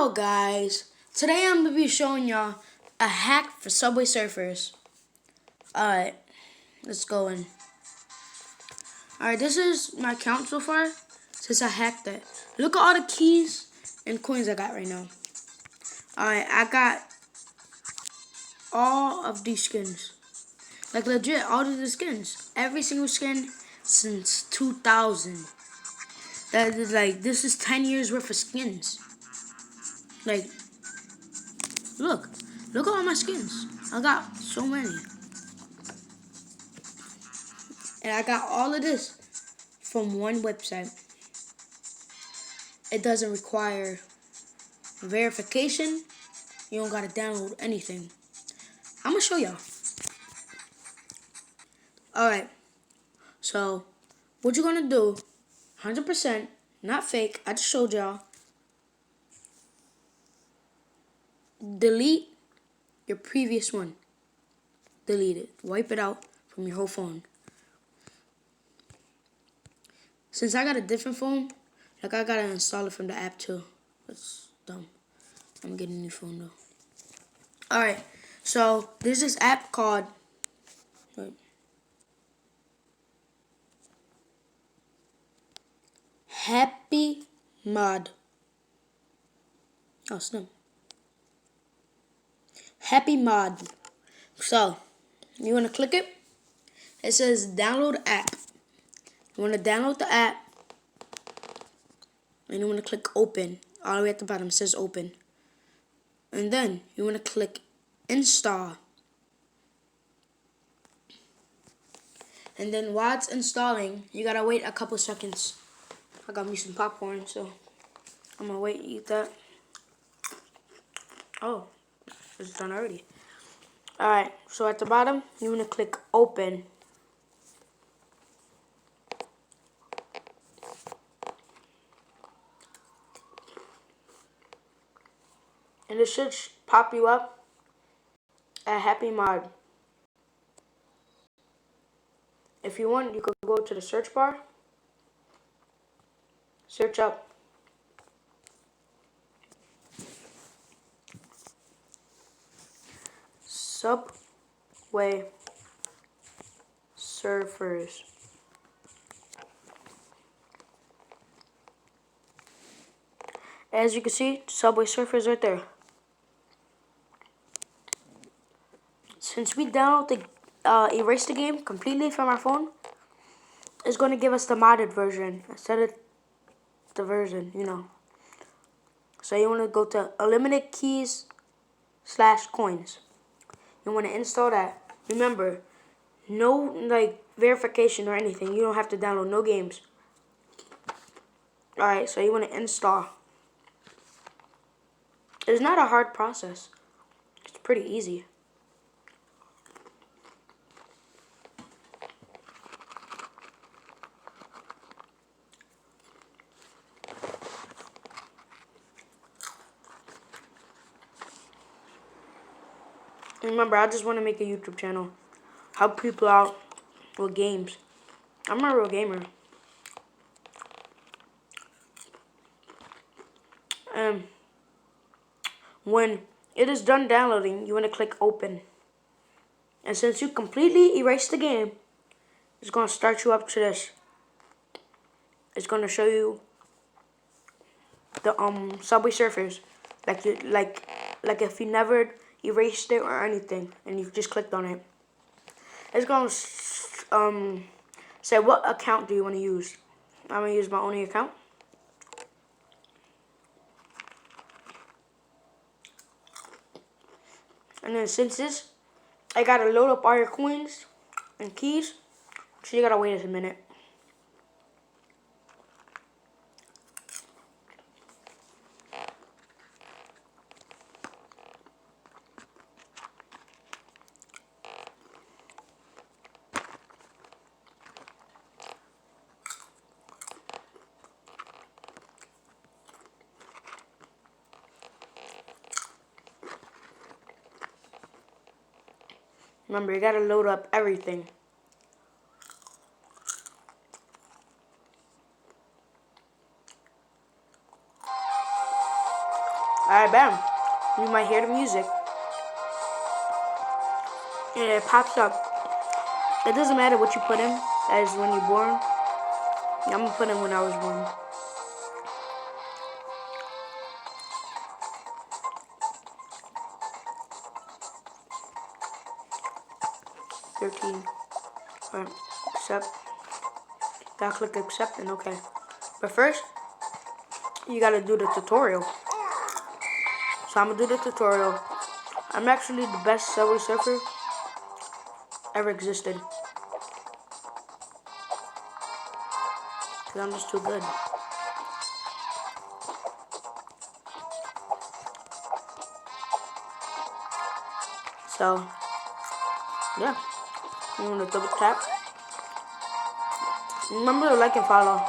Hello guys, today I'm going to be showing y'all a hack for Subway Surfers. Alright, let's go in. Alright, this is my account so far since I hacked it. Look at all the keys and coins I got right now. Alright, I got all of these skins. Like legit, all of the skins. Every single skin since 2000. That is like, this is 10 years worth of skins. Like, look at all my skins. I got so many. And I got all of this from one website. It doesn't require verification. You don't gotta download anything. I'm gonna show y'all. Alright, so what you're gonna do, 100%, not fake, I just showed y'all. Delete your previous one. Delete it. Wipe it out from your whole phone. Since I got a different phone, like I gotta install it from the app too. That's dumb. I'm getting a new phone though. Alright, so there's this app called Happy Mod. Oh, snap. Happy Mod. So, you want to click it? It says download app. You want to download the app. And you want to click open. All the way at the bottom it says open. And then you want to click install. And then while it's installing, you got to wait a couple seconds. I got me some popcorn, so I'm going to wait to eat that. Oh, it's done already. Alright, so at the bottom, you want to click open. And it should pop you up at Happy Mod. If you want, you could go to the search bar. Search up Subway Surfers. As you can see, Subway Surfers right there. Since we download the erase the game completely from our phone, it's going to give us the modded version instead of the version, you know. So you want to go to eliminate keys / coins. You want to install that. Remember, no like verification or anything. You don't have to download no games. Alright, so you want to install. It's not a hard process. It's pretty easy. Remember, I just want to make a YouTube channel. Help people out with games. I'm a real gamer. When it is done downloading, you want to click open. And since you completely erased the game, it's going to start you up to this. It's going to show you the Subway Surfers, like if you never erased it or anything, and you just clicked on it. It's going to say what account do you want to use. I'm going to use my only account. And then since this, I gotta load up all your coins and keys, so you gotta wait a minute. Remember, you gotta load up everything. Alright, bam. You might hear the music. And it pops up. It doesn't matter what you put in as when you're born. I'm gonna put in when I was born. Alright, accept. Gotta click accept and okay. But first, you gotta do the tutorial. So I'm gonna do the tutorial. I'm actually the best Subway Surfer ever existed. Cause I'm just too good. So, yeah. You wanna double tap. Remember to like and follow.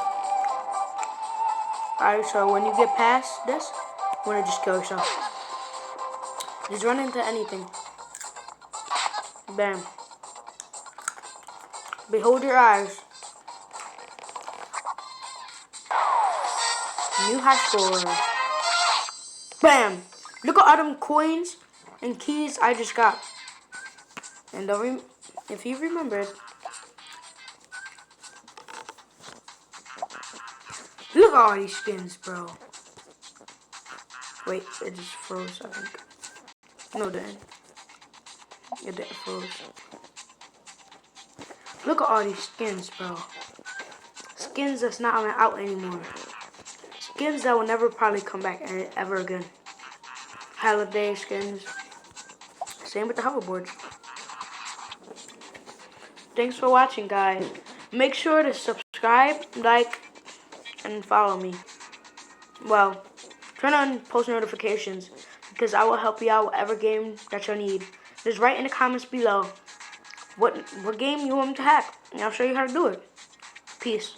Alright, so when you get past this, you wanna just kill yourself. Just run into anything. Bam. Behold your eyes. New high score. Bam! Look at all them coins and keys I just got. And if you remembered, look at all these skins, bro. Wait, it just froze, I think. No, it didn't. It didn't froze. Look at all these skins, bro. Skins that's not out anymore. Skins that will never probably come back ever again. Holiday skins. Same with the hoverboards. Thanks for watching, guys. Make sure to subscribe, like, and follow me. Well, turn on post notifications because I will help you out whatever game that you need. Just write in the comments below what game you want me to hack, and I'll show you how to do it. Peace.